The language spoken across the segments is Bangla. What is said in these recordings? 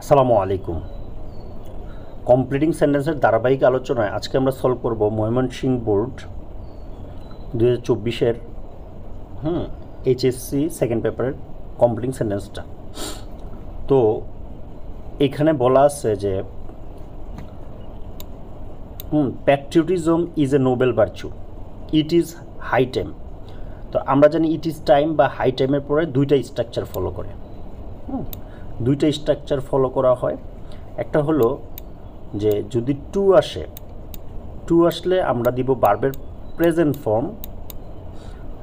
আসসালামু আলাইকুম। কমপ্লিটিং সেন্টেন্সের ধারাবাহিক আলোচনায় আজকে আমরা সলভ করব ময়মনসিংহ বোর্ড 2024-এর এইচএসসি সেকেন্ড পেপারের কমপ্লিটিং সেন্টেন্সটা। তো এখানে বলা আছে যে patriotism is a noble virtue, it is high time. তো আমরা জানি ইট ইজ টাইম বা হাই টাইমের পরে দুইটা স্ট্রাকচার ফলো করে, দুইটা স্ট্রাকচার ফলো করা হয়। একটা হলো যে যদি টু আসে, টু আসলে আমরা দিব ভার্বের প্রেজেন্ট ফর্ম,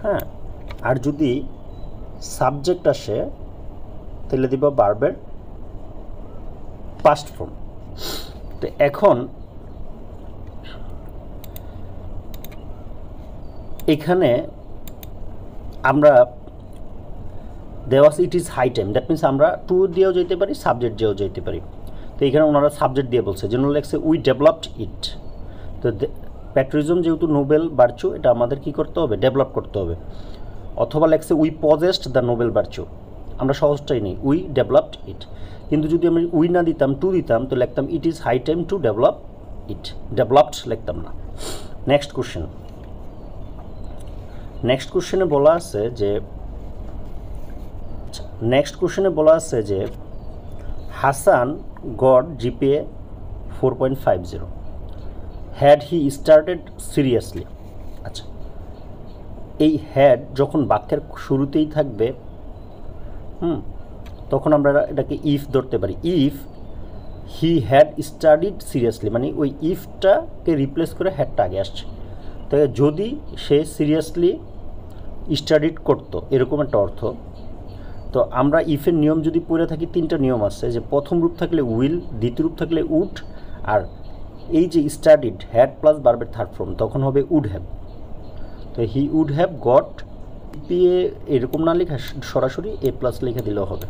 হ্যাঁ। আর যদি সাবজেক্ট আসে তাহলে দিব ভার্বের পাস্ট ফর্ম। তো এখন এখানে আমরা দেওয়া it is high time, that means আমরা টু দিয়েও যেতে পারি, সাবজেক্ট দিয়েও যেতে পারি। তো এখানে ওনারা সাবজেক্ট দিয়ে বলছে, যেন লেখছে উই ডেভেলপড ইট। তো প্যাট্রিয়টিজম যেহেতু নোবেল ভার্চু, এটা আমাদের কি করতে হবে? ডেভেলপ করতে হবে। অথবা লেখছে we possessed the Nobel virtue, আমরা সহজটাই নেই, উই ডেভেলপড ইট। কিন্তু যদি আমি উই না দিতাম, টু দিতাম, তো লিখতাম it is high time to develop it, developed লিখতাম না। নেক্সট কোশ্চেন, নেক্সট কোশ্চেনে বলা আছে যে Hasan got GPA 4.50, had he started seriously. আচ্ছা, এই হ্যাড যখন বাক্যের শুরুতেই থাকবে, তখন আমরা এটাকে ইফ ধরতে পারি। If he had studied seriously, মানে ওই ইফটাকে রিপ্লেস করে হ্যাডটা আগে আসছে। তো যদি সে সিরিয়াসলি স্টাডিড করতো, এরকম একটা অর্থ। তো আমরা ইফের নিয়ম যদি পড়ে থাকি, তিনটা নিয়ম আছে, যে প্রথম রূপ থাকলে উইল, দ্বিতীয় রূপ থাকলে উড, আর এই যে স্টাডিড হ্যাড প্লাস ভার্বের থার্ড ফর্ম, তখন হবে উড হ্যাভ। তো হি উড হ্যাভ গট, পিএ এরকম না লেখা সরাসরি এ প্লাস লিখে দিলেও হবে।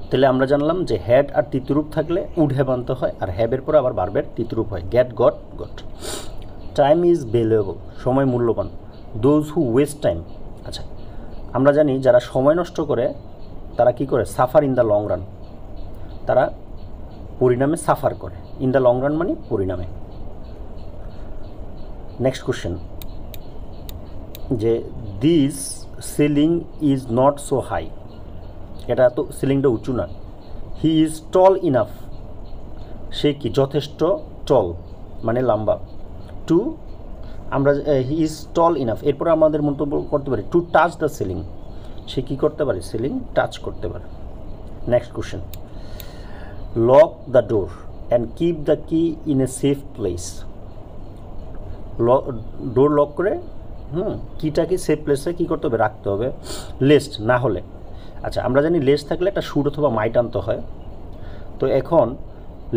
তাহলে আমরা জানলাম যে হ্যাড আর তৃতীয় রূপ থাকলে উড হ্যাভ আনতে হয়, আর হ্যাভের পরে আবার ভার্বের তৃতীয় রূপ হয়, get, got, got. Time is valuable, সময় মূল্যবান। দোজ হু ওয়েস্ট টাইম, আচ্ছা আমরা জানি যারা সময় নষ্ট করে তারা কি করে? Suffer in the long run, তারা পরিণামে সাফার করে। ইন দ্য লং রান মানে পরিণামে। নেক্সট কোশ্চেন, যে this ceiling is not so high, এটা তো সিলিংটা উঁচু না। হি ইজ টল ইনাফ, সে কি? যথেষ্ট টল মানে লম্বা। টু আমরা হি ইজ টল ইনাফ, এরপরে আমাদের মন্তব্য করতে পারি টু টাচ দ্য সিলিং, সে কী করতে পারে? সিলিং টাচ করতে পারে। Next question, lock the door and keep the key in a safe place. Door lock করে কিটাকে সেফ প্লেসে কী করতে হবে? রাখতে হবে, লেস্ট না হলে। আচ্ছা আমরা জানি লেস্ট থাকলে একটা শুড অথবা মাইট আনতে হয়। তো এখন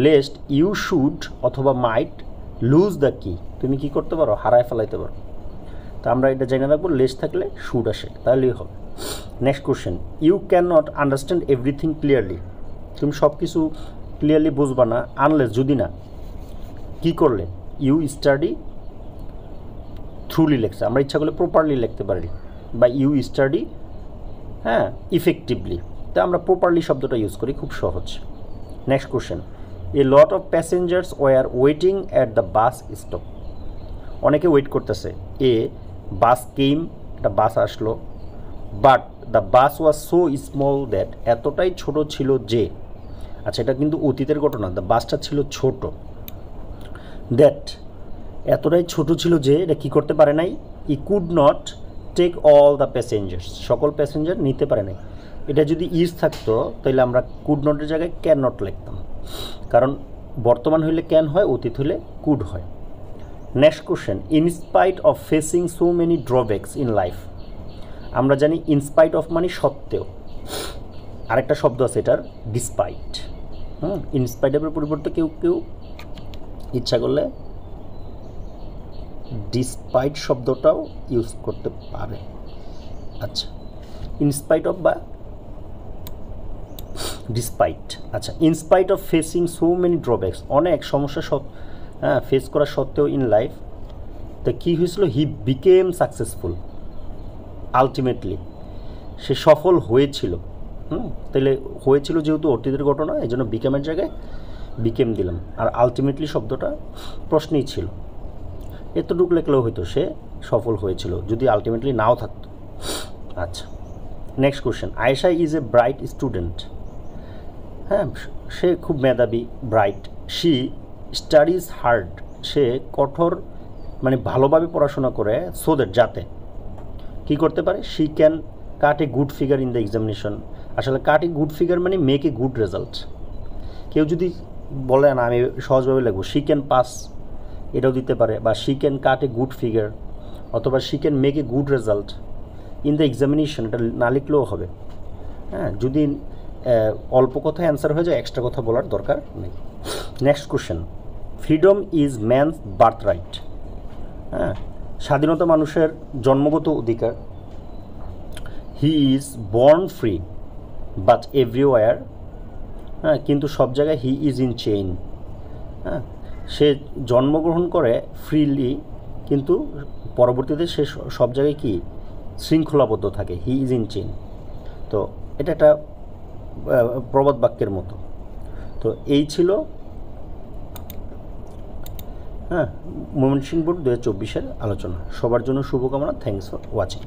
লেস্ট ইউ শুড অথবা মাইট লুজ দ্য কি, তুমি কি করতে পারো? হারায় ফেলাইতে পারো। তো আমরা এটা জেনে রাখবো, লেস্ট থাকলে শুড আসে, তাহলেই হবে। Next question, you can not understand everything clearly, তুমি সব কিছু ক্লিয়ারলি বুঝবা না, আনলেস যদি না কি করলে? ইউ স্টাডি থ্রুলি লেখছে, আমরা ইচ্ছা করলে প্রপারলি লিখতে পারি, বা ইউ স্টাডি ইফেক্টিভলি। তো আমরা প্রপারলি শব্দটা ইউজ করি, খুব সহজ। Next question, A lot of passengers were waiting at the bus stop, অনেকে ওয়েট করতেছে। এ বাস কেম, একটা বাস আসলো, but the bus was so small that, এতটাই ছোট ছিল যে, আচ্ছা এটা কিন্তু অতীতের ঘটনা, দ্য বাসটা ছিল ছোট, দ্যাট এতটাই ছোট ছিল যে এটা কী করতে পারে নাই? He could not take all the passengers, সকল প্যাসেঞ্জার নিতে পারে নাই। এটা যদি ইজ থাকতো তাহলে আমরা কুড নটের জায়গায় ক্যান নট লিখতাম, কারণ বর্তমান হইলে ক্যান হয়, অতীত হইলে কুড হয়। Next question, in spite of facing so many drawbacks in life, আমরা জানি ইনস্পাইট অফ মানে সত্ত্বেও, আরেকটা শব্দ আছে এটার, ডিসপাইট। ইনস্পাইটের পরিবর্তে কেউ কেউ ইচ্ছা করলে ডিসপাইট শব্দটাও ইউজ করতে পারে। আচ্ছা, ইনস্পাইট অফ বা ডিসপাইট। আচ্ছা, in spite of facing so many drawbacks, অনেক সমস্যা ফেস করা সত্ত্বেও ইন লাইফ, তো কী হয়েছিল? হি বিকেম সাকসেসফুল, আলটিমেটলি সে সফল হয়েছিল। তাহলে হয়েছিল যেহেতু অতীতের ঘটনা, এই জন্য বিকেমের জায়গায় বিকেম দিলাম। আর আলটিমেটলি শব্দটা প্রশ্নেই ছিল, এতটুকু লেখলেও হয়তো সে সফল হয়েছিল যদি আলটিমেটলি নাও থাকতো। আচ্ছা, next question, Ayesha is a bright student. হ্যাঁ, সে খুব মেধাবী, ব্রাইট। শি স্টাডিজ হার্ড, সে কঠোর মানে ভালোভাবে পড়াশোনা করে, সো দ্যাট যাতে কী করতে পারে, she can cut a good figure in the examination. আসলে কাট এ গুড ফিগার মানে মেক এ গুড রেজাল্ট। কেউ যদি বলে না আমি সহজভাবে লিখবো শি ক্যান পাস, এটাও দিতে পারে, বা she can cut a good figure, অথবা she can make a good result in the examination, এটা না লিখলেও হবে। হ্যাঁ, যদি অল্প কথায় অ্যান্সার হয়ে যায়, এক্সট্রা কথা বলার দরকার নেই। Next question, freedom is man's birth right. হ্যাঁ, স্বাধীনতা মানুষের জন্মগত অধিকার। He is born free but everywhere, হ্যাঁ, কিন্তু সব জায়গায় হি ইজ ইন চেইন। হ্যাঁ, সে জন্মগ্রহণ করে ফ্রিলি, কিন্তু পরবর্তীতে সে সব জায়গায় কি শৃঙ্খলাবদ্ধ থাকে, হি ইজ ইন চেইন। তো এটা একটা প্রবাদ বাক্যের মতো। তো এই ছিল ময়মনসিংহ বোর্ড 2024-এর আলোচনা। সবার জন্য শুভকামনা। Thanks for watching.